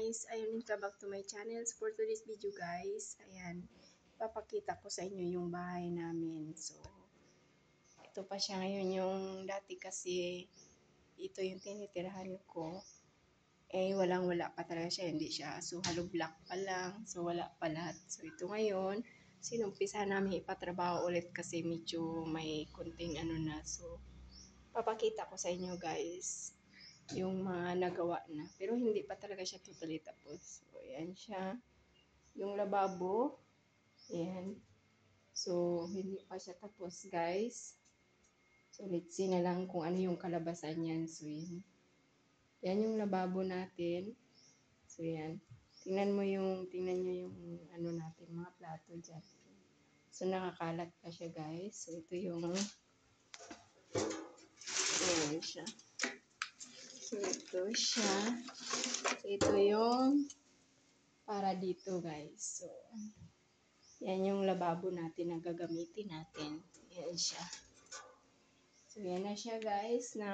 guys, ayun, welcome back to my channel. For today's video guys, ayan, papakita ko sa inyo yung bahay namin. So, ito pa siya ngayon, yung dati kasi ito yung tinitirahan ko. Eh, wala pa talaga siya, hindi siya. So, hollow block pa lang. So, wala pa lahat. So, ito ngayon, sinumpisa namin ipatrabaho ulit kasi medyo may kunting ano na. So, papakita ko sa inyo guys yung mga nagawa na. Pero hindi pa talaga siya totally tapos. So, ayan siya. Yung lababo. Ayan. So, hindi pa siya tapos, guys. So, let's see na lang kung ano yung kalabasan niyan. So, yan. Yan yung lababo natin. So, yan. Tingnan nyo yung ano natin, mga plato dyan. So, nakakalat pa siya, guys. So, ito yung ayan siya. So, ito siya. So, ito yung para dito, guys. So, yan yung lababo natin na gagamitin natin. Yan siya. So, yan na siya, guys. Na,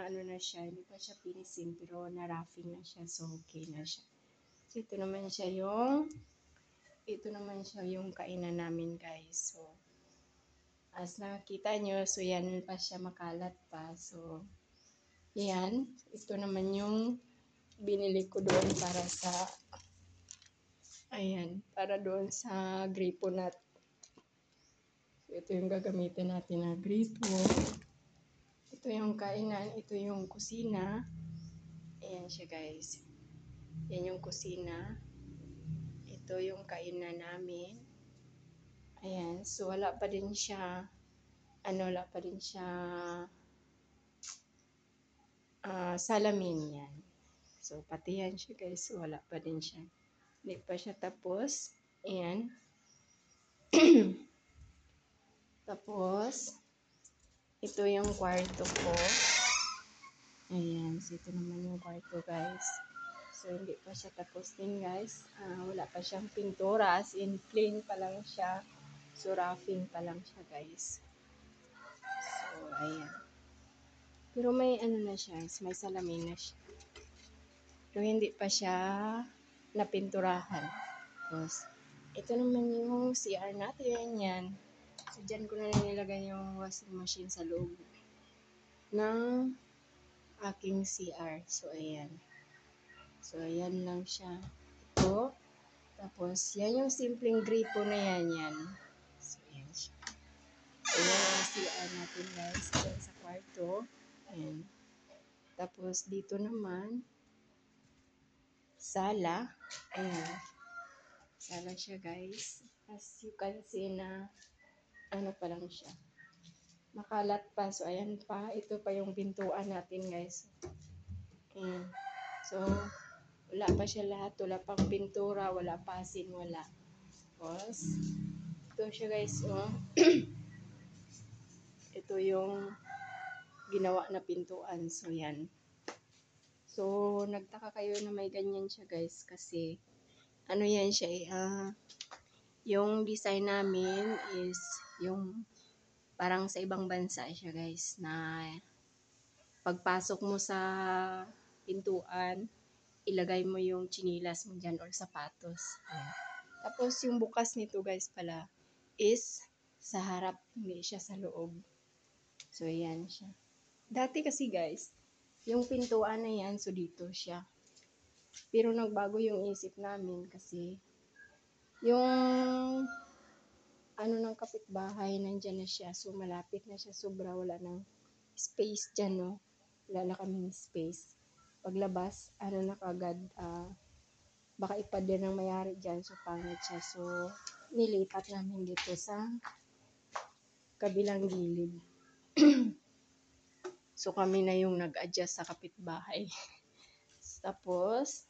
ano na siya. Hindi pa siya finishing, pero na-roughing na siya. So, okay na siya. So, ito naman siya yung kainan namin, guys. So, as nakikita nyo, so, yan pa siya makalat pa. So, yan. Ito naman yung binili ko doon para sa ayan, para doon sa gripo nut. So, ito yung gagamitin natin na gripo. Ito yung kainan, ito yung kusina. Ayan siya, guys. Yan yung kusina. Ito yung kainan namin. Ayan, so wala pa din siya salamin yan. So, pati yan siya, guys. So, wala pa din siya. Hindi pa siya tapos. Ayan. Tapos, ito yung kwarto ko. Ayan. So, ito naman yung kwarto, guys. So, hindi pa siya tapos din, guys. Wala pa siyang pintura. As in, plain pa lang siya. So, roughing pa lang siya, guys. So, ayan. Pero may ano na siya, may salamin na siya. Pero hindi pa siya napinturahan. Tapos, ito naman yung CR natin, yan. So, dyan ko na nilagay yung washing machine sa loob ng aking CR. So, ayan. So, ayan lang siya. Ito. Tapos, yan yung simpleng gripo na yan. So, ayan siya. So, yan yung CR natin, guys. Dyan sa kwarto. Ayan. Tapos, dito naman, sala. Ayan. Sala siya, guys. As you can see na, ano pa lang siya. Makalat pa. So, ayan pa. Ito pa yung pintuan natin, guys. Ayan. So, wala pa siya lahat. Wala pang pintura. Wala pa asin. Wala. Tapos, ito siya, guys. Oh. Ito yung ginawa na pintuan. So, yan. So, nagtaka kayo na may ganyan siya, guys. Kasi, ano yan siya, yung design namin is yung parang sa ibang bansa siya, guys, na pagpasok mo sa pintuan, ilagay mo yung chinilas mo dyan or sapatos. Ayan. Tapos, yung bukas nito, guys, pala, is sa harap, hindi siya sa loob. So, ayan siya. Dati kasi, guys, yung pintuan na yan, so dito siya. Pero nagbago yung isip namin kasi yung ano ng kapitbahay, nandyan na siya. So, malapit na siya. Sobra, wala ng space dyan, no? Wala na kaming space. Paglabas, ano na kagad, baka ipadir ng mayari dyan. So, pangit siya. So, nilipat namin dito sa kabilang gilid. So, kami na yung nag-adjust sa kapitbahay. Tapos,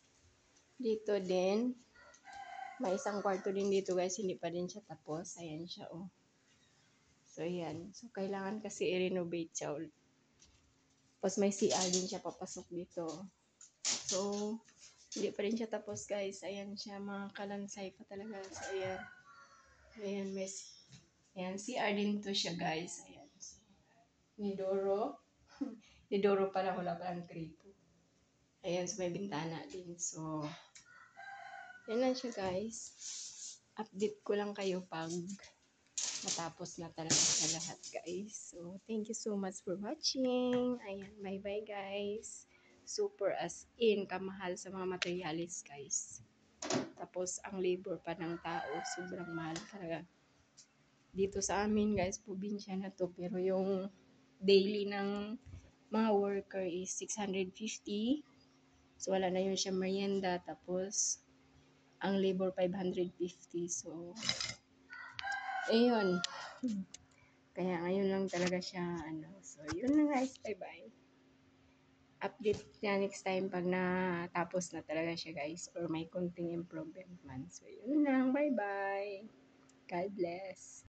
dito din, may isang kwarto din dito, guys. Hindi pa din siya tapos. Ayan siya, oh. So, ayan. So, kailangan kasi i-renovate siya. Tapos, may CR din siya papasok dito. So, hindi pa rin siya tapos, guys. Ayan siya. Mga kalansay pa talaga. So, ayan. Ayan, may ayan, CR din to siya, guys. Ayan. So, Nidoro. Nidoro pala. Wala palang gripo. Ayan, so may bintana din. So, Yan lang siya guys. Update ko lang kayo pag matapos na talaga sa lahat guys. So, thank you so much for watching. Ayan, bye-bye guys. Super as in kamahal sa mga materialis guys. Tapos, ang labor pa ng tao, sobrang mahal talaga. Dito sa amin guys, probinsya na to. Pero yung daily ng mga worker is 650. So, wala na yun siya merienda. Tapos, ang labor 550. So, ayun. Kaya ngayon lang talaga siya, ano. So, yun na guys. Bye-bye. Update niya next time pag natapos na talaga siya guys. Or may konting improvement man. So, yun lang. Bye-bye. God bless.